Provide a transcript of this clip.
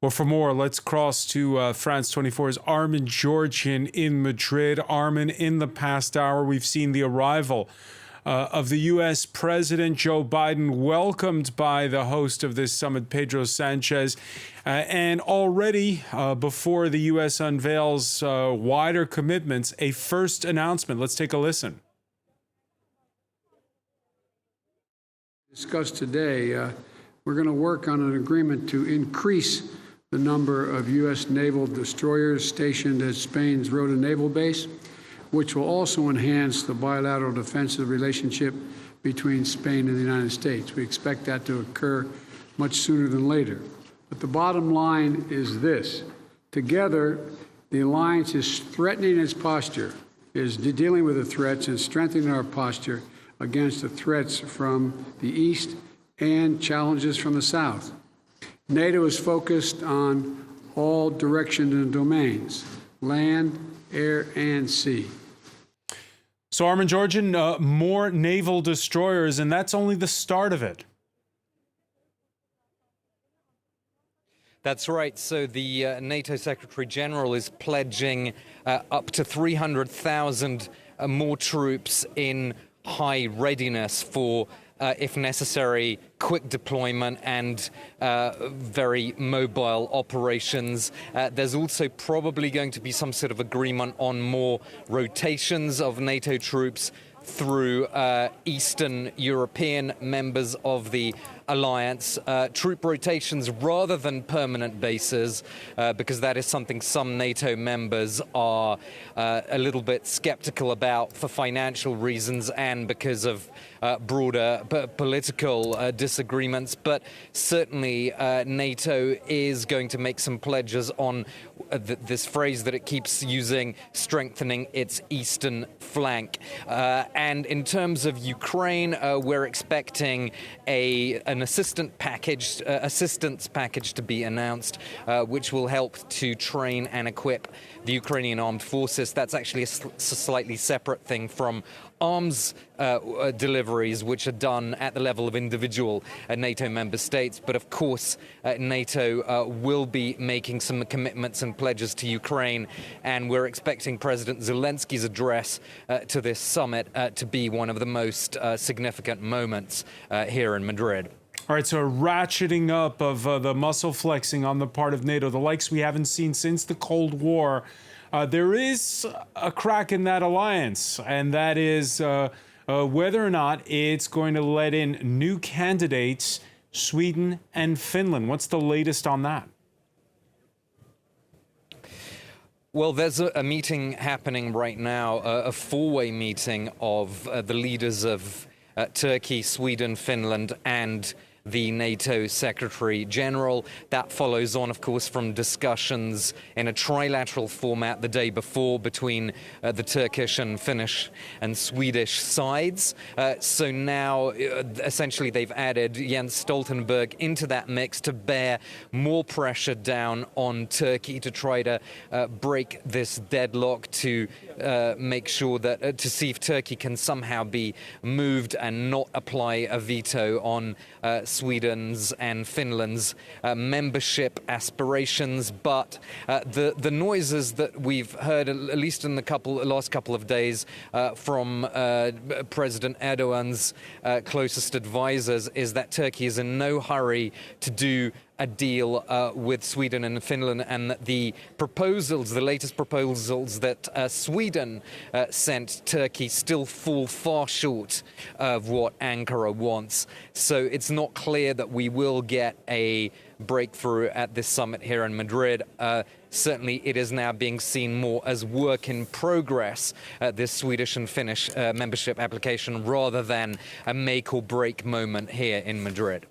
Well, for more, let's cross to France 24's Armin Georgian in Madrid. Armin, in the past hour, we've seen the arrival of the U.S. President Joe Biden, welcomed by the host of this summit, Pedro Sanchez. And already, before the U.S. unveils wider commitments, a first announcement. Let's take a listen. Discussed today, we're going to work on an agreement to increase the number of U.S. naval destroyers stationed at Spain's Rota Naval Base, which will also enhance the bilateral defensive relationship between Spain and the United States. We expect that to occur much sooner than later. But the bottom line is this. Together, the alliance is strengthening its posture, is dealing with the threats and strengthening our posture against the threats from the East and challenges from the South. NATO is focused on all directions and domains, land, air, and sea. So, Armin Georgian, more naval destroyers, and that's only the start of it. That's right. So the NATO Secretary-General is pledging up to 300,000 more troops in high readiness for, if necessary, quick deployment and very mobile operations. There's also probably going to be some sort of agreement on more rotations of NATO troops through Eastern European members of the alliance, troop rotations rather than permanent bases, because that is something some NATO members are a little bit skeptical about for financial reasons and because of broader political disagreements. But certainly NATO is going to make some pledges on this phrase that it keeps using, strengthening its eastern flank. And in terms of Ukraine, we're expecting an assistance package to be announced, which will help to train and equip the Ukrainian armed forces. That's actually a slightly separate thing from arms deliveries, which are done at the level of individual NATO member states. But of course, NATO will be making some commitments and pledges to Ukraine, and we're expecting President Zelensky's address to this summit to be one of the most significant moments here in Madrid. All right, so a ratcheting up of the muscle flexing on the part of NATO, the likes we haven't seen since the Cold War. There is a crack in that alliance, and that is whether or not it's going to let in new candidates, Sweden and Finland. What's the latest on that? Well, there's a meeting happening right now, a four-way meeting of the leaders of Turkey, Sweden, Finland, and the NATO Secretary-General. That follows on, of course, from discussions in a trilateral format the day before between the Turkish and Finnish and Swedish sides. So now, essentially, they've added Jens Stoltenberg into that mix to bear more pressure down on Turkey to try to break this deadlock, to make sure that, to see if Turkey can somehow be moved and not apply a veto on Sweden's and Finland's membership aspirations. But the noises that we've heard, at least in the last couple of days, from President Erdogan's closest advisors, is that Turkey is in no hurry to do a deal with Sweden and Finland, and that the latest proposals that Sweden sent Turkey still fall far short of what Ankara wants. So it's not clear that we will get a breakthrough at this summit here in Madrid. Certainly it is now being seen more as work in progress, this Swedish and Finnish membership application, rather than a make or break moment here in Madrid.